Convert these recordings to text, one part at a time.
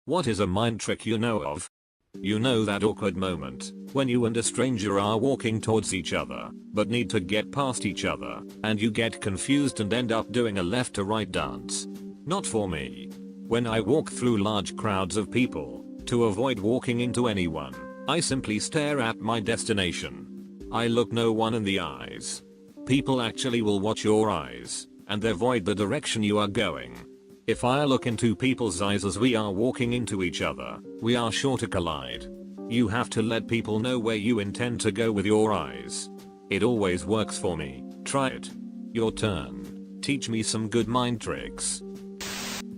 What is a mind trick you know of? You know that awkward moment when you and a stranger are walking towards each other but need to get past each other and you get confused and end up doing a left to right dance? Not for me. When I walk through large crowds of people, to avoid walking into anyone, I simply stare at my destination. I look no one in the eyes. People actually will watch your eyes and avoid the direction you are going. If I look into people's eyes as we are walking into each other, we are sure to collide. You have to let people know where you intend to go with your eyes. It always works for me. Try it. Your turn. Teach me some good mind tricks.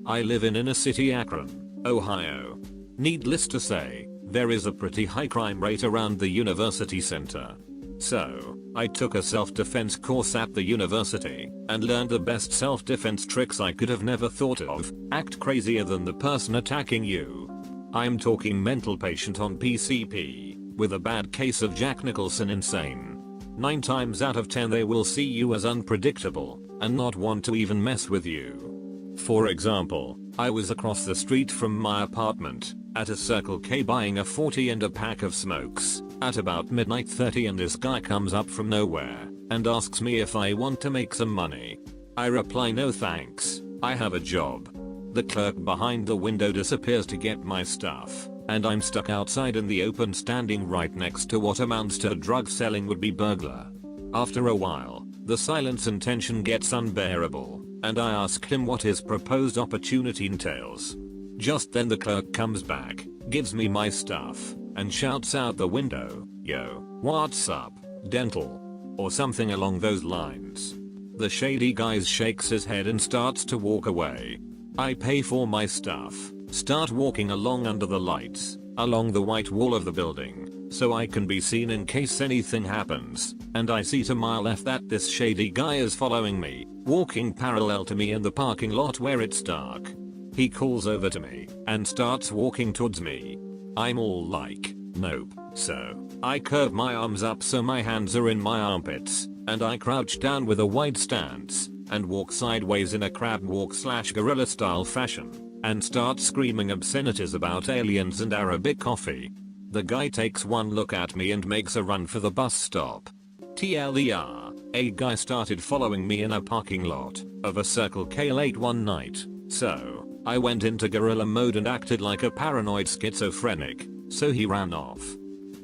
I live in inner city Akron, Ohio. Needless to say, there is a pretty high crime rate around the university center. So, I took a self-defense course at the university and learned the best self-defense tricks I could have never thought of. Act crazier than the person attacking you. I'm talking mental patient on PCP with a bad case of Jack Nicholson insane. 9 times out of 10 they will see you as unpredictable and not want to even mess with you. For example, I was across the street from my apartment at a Circle K buying a 40 and a pack of smokes at about midnight 30 and this guy comes up from nowhere and asks me if I want to make some money. I reply no thanks, I have a job. The clerk behind the window disappears to get my stuff and I'm stuck outside in the open standing right next to what amounts to drug selling would be burglar. After a while, the silence and tension gets unbearable and I ask him what his proposed opportunity entails. Just then the clerk comes back, gives me my stuff, and shouts out the window, "Yo, what's up, dental?" or something along those lines. The shady guy shakes his head and starts to walk away. I pay for my stuff, start walking along under the lights, along the white wall of the building, so I can be seen in case anything happens, and I see to my left that this shady guy is following me, walking parallel to me in the parking lot where it's dark. He calls over to me and starts walking towards me. I'm all like, nope, so I curve my arms up so my hands are in my armpits, and I crouch down with a wide stance and walk sideways in a crab walk / gorilla style fashion and start screaming obscenities about aliens and Arabic coffee. The guy takes one look at me and makes a run for the bus stop. TLDR, a guy started following me in a parking lot of a Circle K late one night, so I went into gorilla mode and acted like a paranoid schizophrenic, so he ran off.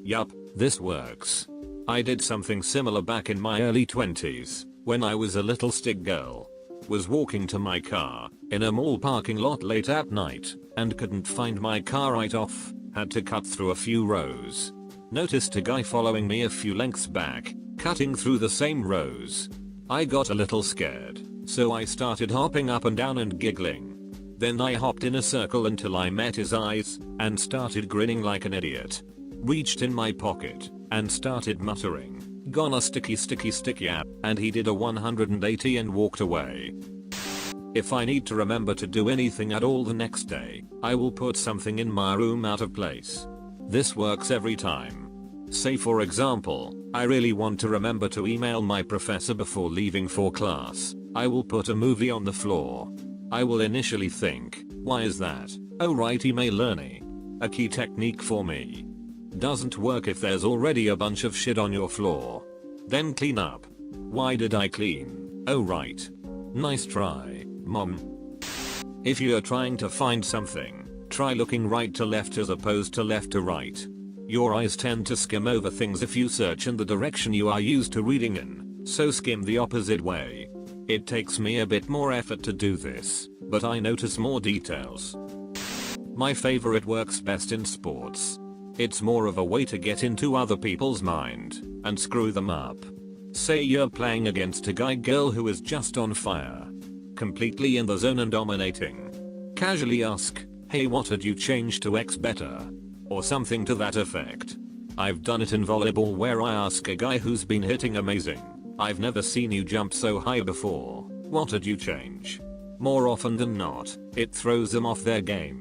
Yup, this works. I did something similar back in my early 20s, when I was a little stick girl. Was walking to my car, in a mall parking lot late at night, and couldn't find my car right off, had to cut through a few rows. Noticed a guy following me a few lengths back, cutting through the same rows. I got a little scared, so I started hopping up and down and giggling. Then I hopped in a circle until I met his eyes and started grinning like an idiot. Reached in my pocket and started muttering, "Gonna sticky app," and he did a 180 and walked away. If I need to remember to do anything at all the next day, I will put something in my room out of place. This works every time. Say for example, I really want to remember to email my professor before leaving for class. I will put a movie on the floor. I will initially think, why is that? Oh right, email learning. A key technique for me. Doesn't work if there's already a bunch of shit on your floor. Then clean up. Why did I clean? Oh right. Nice try, mom. If you are trying to find something, try looking right to left as opposed to left to right. Your eyes tend to skim over things if you search in the direction you are used to reading in, so skim the opposite way. It takes me a bit more effort to do this, but I notice more details. My favorite works best in sports. It's more of a way to get into other people's mind and screw them up. Say you're playing against a girl who is just on fire, completely in the zone and dominating. Casually ask, "Hey, what did you change to X better?" or something to that effect. I've done it in volleyball where I ask a guy who's been hitting amazing, "I've never seen you jump so high before. What did you change?" More often than not, it throws them off their game.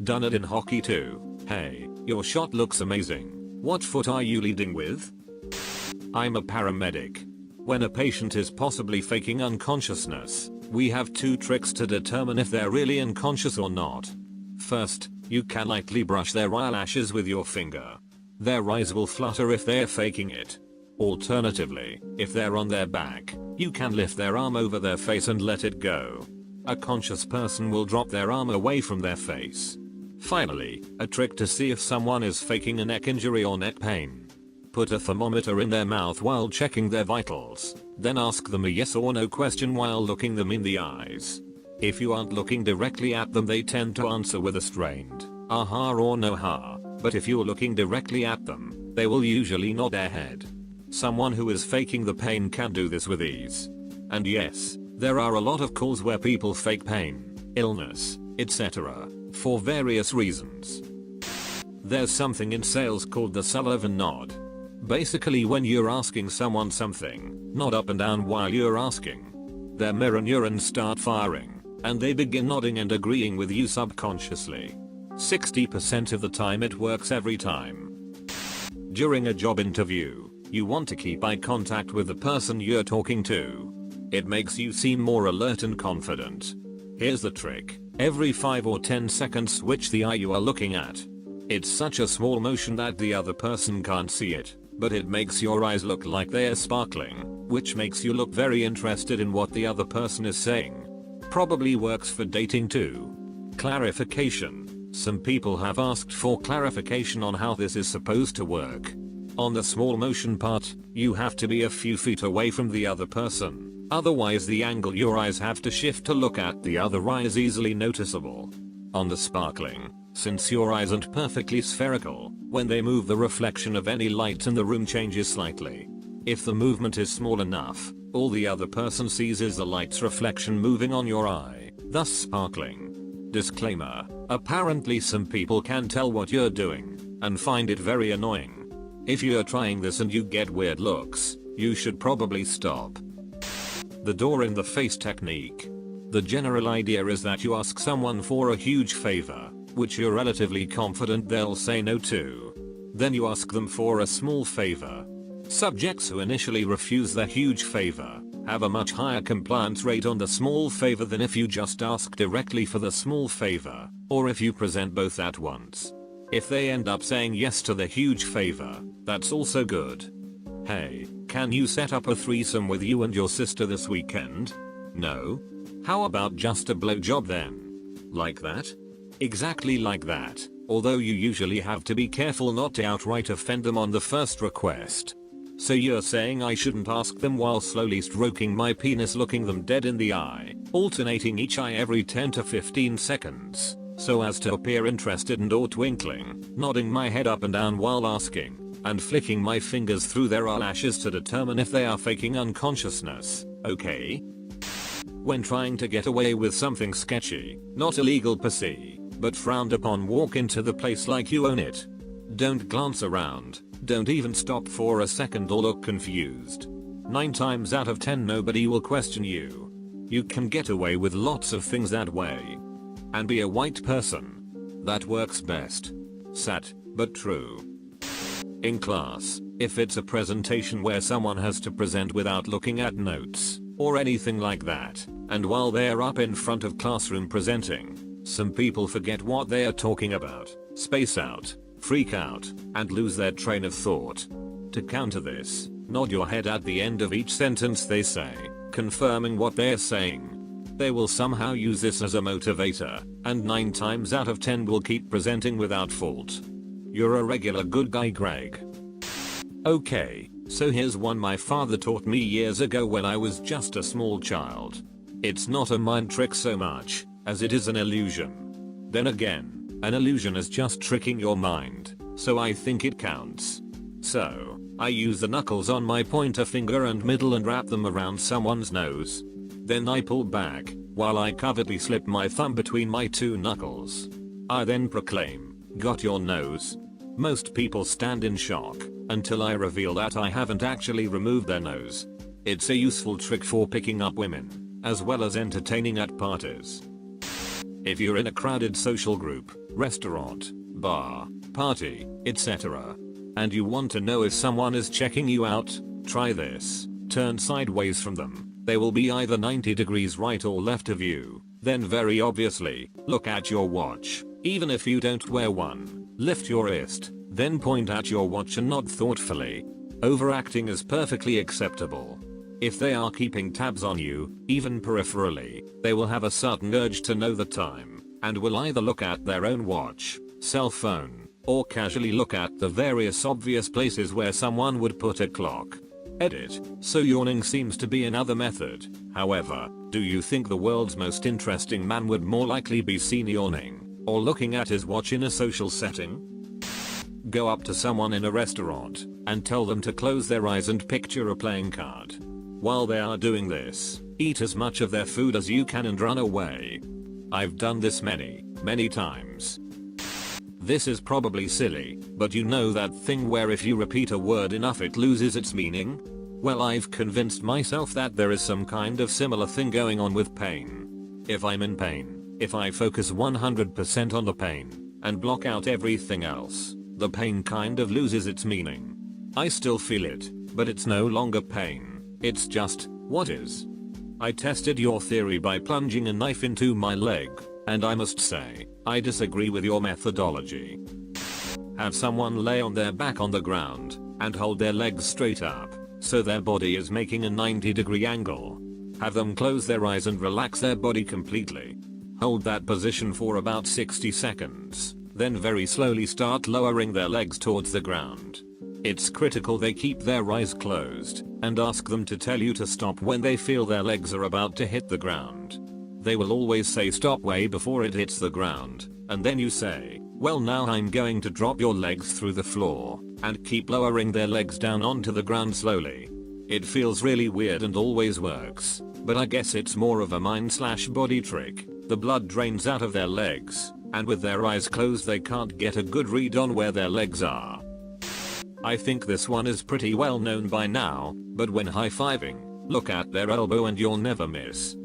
Done it in hockey too. "Hey, your shot looks amazing. What foot are you leading with?" I'm a paramedic. When a patient is possibly faking unconsciousness, we have 2 tricks to determine if they're really unconscious or not. First, You can lightly brush their eyelashes with your finger. Their eyes will flutter if they're faking it. Alternatively, if they're on their back, you can lift their arm over their face and let it go. A conscious person will drop their arm away from their face. Finally, a trick to see if someone is faking a neck injury or neck pain. Put a thermometer in their mouth while checking their vitals, then ask them a yes or no question while looking them in the eyes. If you aren't looking directly at them, they tend to answer with a strained aha or no ha, but if you're looking directly at them, they will usually nod their head. Someone who is faking the pain can do this with ease. And yes, there are a lot of calls where people fake pain, illness, etc. for various reasons. There's something in sales called the Sullivan nod. Basically, when you're asking someone something, nod up and down while you're asking. Their mirror neurons start firing, and they begin nodding and agreeing with you subconsciously. 60% of the time it works every time. During a job interview, you want to keep eye contact with the person you're talking to. It makes you seem more alert and confident. Here's the trick. Every 5 or 10 seconds switch the eye you are looking at. It's such a small motion that the other person can't see it, but it makes your eyes look like they're sparkling, which makes you look very interested in what the other person is saying. Probably works for dating too. Clarification. Some people have asked for clarification on how this is supposed to work. On the small motion part, you have to be a few feet away from the other person, otherwise the angle your eyes have to shift to look at the other eye is easily noticeable. On the sparkling, since your eyes aren't perfectly spherical, when they move the reflection of any light in the room changes slightly. If the movement is small enough, all the other person sees is the light's reflection moving on your eye, thus sparkling. Disclaimer: apparently some people can tell what you're doing and find it very annoying. If you're trying this and you get weird looks, you should probably stop. The door in the face technique. The general idea is that you ask someone for a huge favor, which you're relatively confident they'll say no to. Then you ask them for a small favor. Subjects who initially refuse the huge favor have a much higher compliance rate on the small favor than if you just ask directly for the small favor, or if you present both at once. If they end up saying yes to the huge favor, that's also good. Hey, can you set up a threesome with you and your sister this weekend? No? How about just a blowjob then? Like that? Exactly like that, although you usually have to be careful not to outright offend them on the first request. So you're saying I shouldn't ask them while slowly stroking my penis, looking them dead in the eye, alternating each eye every 10 to 15 seconds. So as to appear interested and or twinkling, nodding my head up and down while asking, and flicking my fingers through their eyelashes to determine if they are faking unconsciousness, okay? When trying to get away with something sketchy, not illegal per se, but frowned upon, walk into the place like you own it. Don't glance around, don't even stop for a second or look confused. 9 times out of 10 nobody will question you. You can get away with lots of things that way. And be a white person. That works best. Sad, but true. In class, if it's a presentation where someone has to present without looking at notes, or anything like that, and while they're up in front of classroom presenting, some people forget what they are talking about, space out, freak out, and lose their train of thought. To counter this, nod your head at the end of each sentence they say, confirming what they're saying. They will somehow use this as a motivator, and 9 times out of 10 will keep presenting without fault. You're a regular good guy, Greg. Okay, so here's one my father taught me years ago when I was just a small child. It's not a mind trick so much as it is an illusion. Then again, an illusion is just tricking your mind, so I think it counts. So, I use the knuckles on my pointer finger and middle and wrap them around someone's nose. Then I pull back, while I covertly slip my thumb between my 2 knuckles. I then proclaim, "Got your nose?" Most people stand in shock, until I reveal that I haven't actually removed their nose. It's a useful trick for picking up women, as well as entertaining at parties. If you're in a crowded social group, restaurant, bar, party, etc., and you want to know if someone is checking you out, try this. Turn sideways from them. They will be either 90 degrees right or left of you. Then very obviously, look at your watch. Even if you don't wear one, lift your wrist, then point at your watch and nod thoughtfully. Overacting is perfectly acceptable. If they are keeping tabs on you, even peripherally, they will have a certain urge to know the time, and will either look at their own watch, cell phone, or casually look at the various obvious places where someone would put a clock. Edit. So yawning seems to be another method. However, do you think the world's most interesting man would more likely be seen yawning, or looking at his watch in a social setting? Go up to someone in a restaurant, and tell them to close their eyes and picture a playing card. While they are doing this, eat as much of their food as you can and run away. I've done this many times. This is probably silly, but you know that thing where if you repeat a word enough it loses its meaning? Well, I've convinced myself that there is some kind of similar thing going on with pain. If I'm in pain, if I focus 100% on the pain, and block out everything else, the pain kind of loses its meaning. I still feel it, but it's no longer pain, it's just, what is? I tested your theory by plunging a knife into my leg, and I must say, I disagree with your methodology. Have someone lay on their back on the ground, and hold their legs straight up, so their body is making a 90-degree angle. Have them close their eyes and relax their body completely. Hold that position for about 60 seconds, then very slowly start lowering their legs towards the ground. It's critical they keep their eyes closed, and ask them to tell you to stop when they feel their legs are about to hit the ground. They will always say stop way before it hits the ground, and then you say, well now I'm going to drop your legs through the floor, and keep lowering their legs down onto the ground slowly. It feels really weird and always works, but I guess it's more of a mind/body trick. The blood drains out of their legs, and with their eyes closed they can't get a good read on where their legs are. I think this one is pretty well known by now, but when high-fiving, look at their elbow and you'll never miss.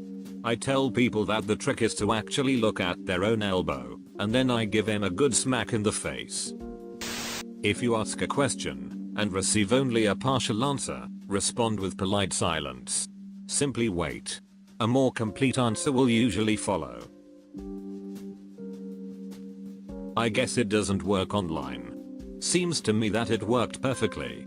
I tell people that the trick is to actually look at their own elbow, and then I give him a good smack in the face. If you ask a question, and receive only a partial answer, respond with polite silence. Simply wait. A more complete answer will usually follow. I guess it doesn't work online. Seems to me that it worked perfectly.